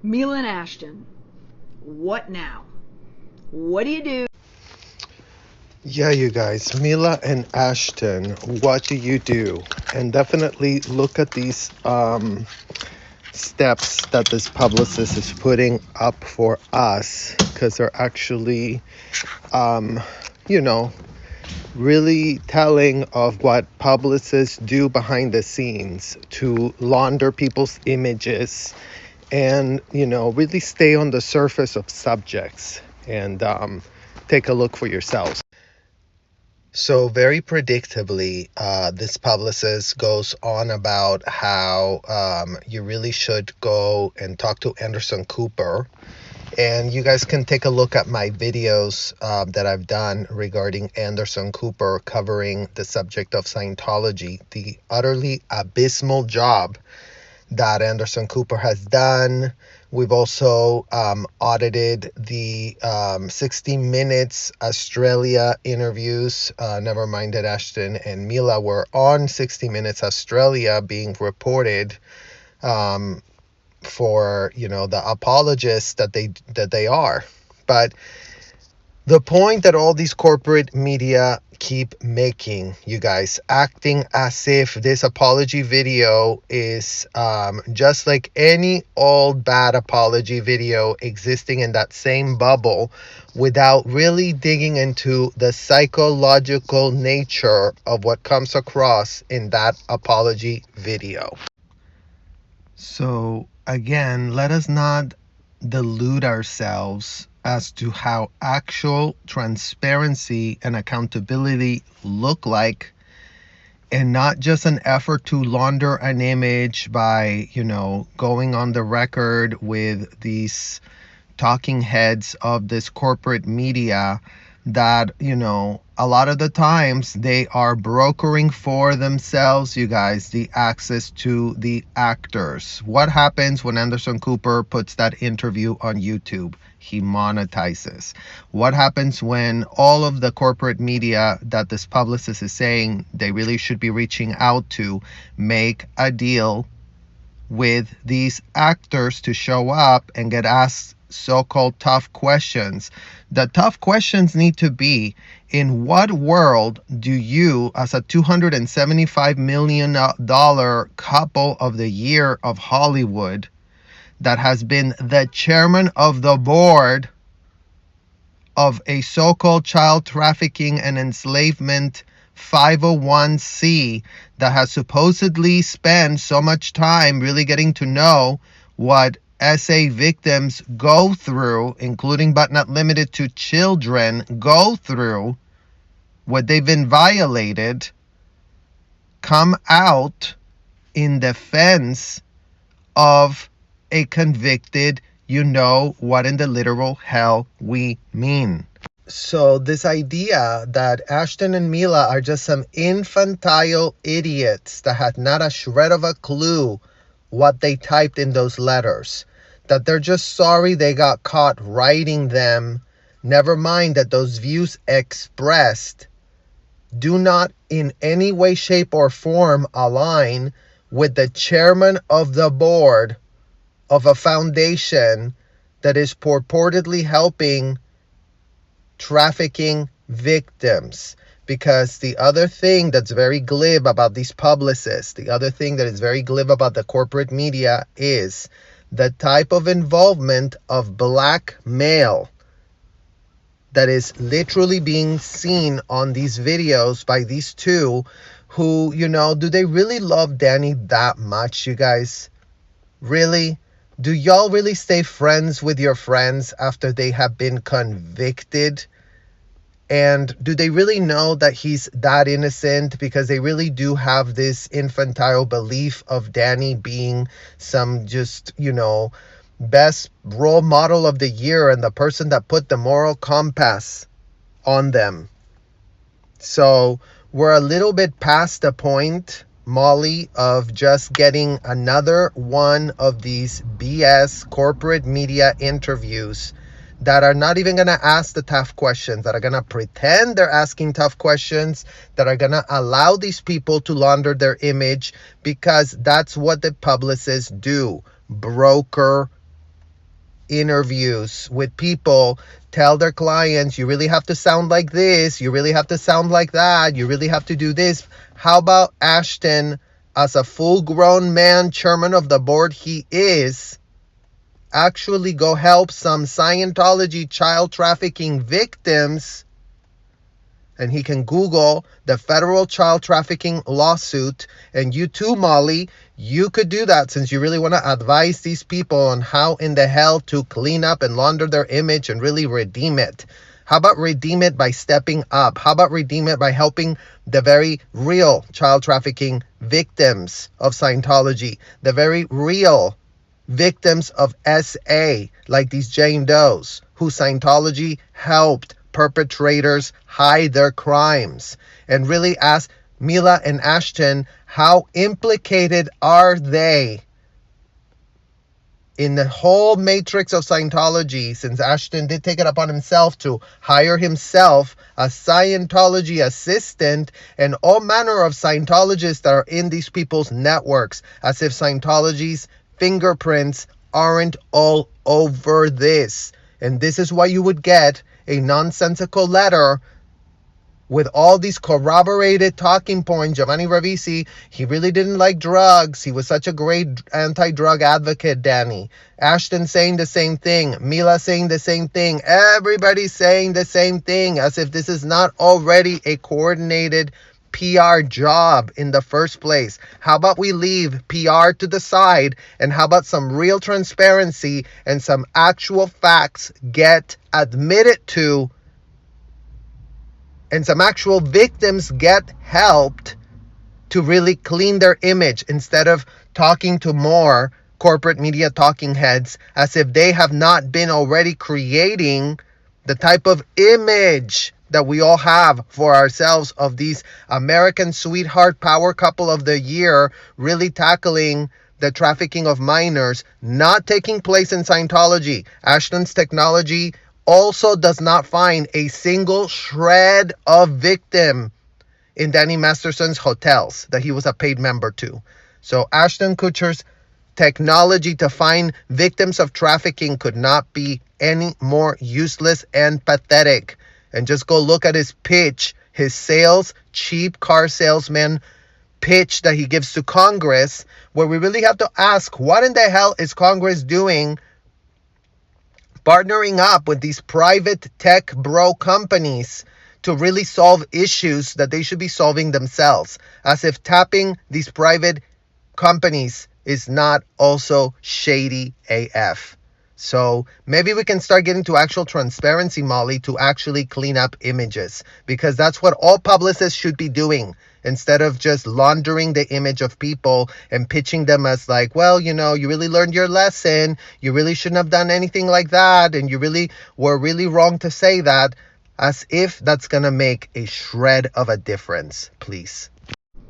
Mila and Ashton, what now? What do you do? Yeah, you guys, Mila and Ashton, what do you do? And definitely look at these steps that this publicist is putting up for us, because they're actually, you know, really telling of what publicists do behind the scenes to launder people's images and, really stay on the surface of subjects and take a look for yourselves. So very predictably, this publicist goes on about how you really should go and talk to Anderson Cooper. And you guys can take a look at my videos that I've done regarding Anderson Cooper covering the subject of Scientology, the utterly abysmal job that Anderson Cooper has done. We've also audited the 60 Minutes Australia interviews. Never mind that Ashton and Mila were on 60 Minutes Australia being reported for, the apologists that they are. But the point that all these corporate media keep making, you guys, acting as if this apology video is just like any old bad apology video existing in that same bubble, without really digging into the psychological nature of what comes across in that apology video. So again, let us not delude ourselves as to how actual transparency and accountability look like, and not just an effort to launder an image by, going on the record with these talking heads of this corporate media that, a lot of the times they are brokering for themselves, you guys, the access to the actors. What happens when Anderson Cooper puts that interview on YouTube? He monetizes. What happens when all of the corporate media that this publicist is saying they really should be reaching out to make a deal with these actors to show up and get asked so-called tough questions? The tough questions need to be, in what world do you, as a $275 million couple of the year of Hollywood, that has been the chairman of the board of a so-called child trafficking and enslavement 501c, that has supposedly spent so much time really getting to know what SA victims go through, including but not limited to children, go through, what they've been violated, come out in defense of a convicted, what in the literal hell we mean. So this idea that Ashton and Mila are just some infantile idiots that had not a shred of a clue what they typed in those letters, that they're just sorry they got caught writing them, never mind that those views expressed do not in any way, shape, or form align with the chairman of the board of a foundation that is purportedly helping trafficking victims. Because the other thing that's very glib about these publicists, the other thing that is very glib about the corporate media, is the type of involvement of blackmail that is literally being seen on these videos by these two who, do they really love Danny that much, you guys? Really? Do y'all really stay friends with your friends after they have been convicted? And do they really know that he's that innocent? Because they really do have this infantile belief of Danny being some just, best role model of the year and the person that put the moral compass on them. So we're a little bit past the point, Molly, of just getting another one of these BS corporate media interviews that are not even going to ask the tough questions, that are going to pretend they're asking tough questions, that are going to allow these people to launder their image, because that's what the publicists do. Broker interviews with people tell their clients, you really have to sound like this, you really have to sound like that, you really have to do this. How about Ashton, as a full-grown man, chairman of the board he is, actually go help some Scientology child trafficking victims, and he can Google the federal child trafficking lawsuit. And you too, Molly, you could do that, since you really want to advise these people on how in the hell to clean up and launder their image and really redeem it. How about redeem it by stepping up? How about redeem it by helping the very real child trafficking victims of Scientology, the very real victims of SA, like these Jane Does, who Scientology helped perpetrators hide their crimes? And really ask Mila and Ashton, how implicated are they in the whole matrix of Scientology, since Ashton did take it upon himself to hire himself a Scientology assistant and all manner of Scientologists that are in these people's networks, as if Scientology's fingerprints aren't all over this. And this is why you would get a nonsensical letter with all these corroborated talking points. Giovanni Ribisi, he really didn't like drugs. He was such a great anti-drug advocate, Danny. Ashton saying the same thing. Mila saying the same thing. Everybody's saying the same thing, as if this is not already a coordinated PR job in the first place. How about we leave PR to the side, and how about some real transparency and some actual facts get admitted to, and some actual victims get helped to really clean their image, instead of talking to more corporate media talking heads as if they have not been already creating the type of image that we all have for ourselves of these American sweetheart power couple of the year, really tackling the trafficking of minors, not taking place in Scientology. Ashton's technology also does not find a single shred of victim in Danny Masterson's hotels that he was a paid member to. So Ashton Kutcher's technology to find victims of trafficking could not be any more useless and pathetic. And just go look at his pitch, his cheap car salesman pitch that he gives to Congress, where we really have to ask, what in the hell is Congress doing partnering up with these private tech bro companies to really solve issues that they should be solving themselves, as if tapping these private companies is not also shady AF. So maybe we can start getting to actual transparency, Molly, to actually clean up images, because that's what all publicists should be doing, instead of just laundering the image of people and pitching them as like, well, you know, you really learned your lesson, you really shouldn't have done anything like that, and you really were really wrong to say that, as if that's gonna make a shred of a difference, please.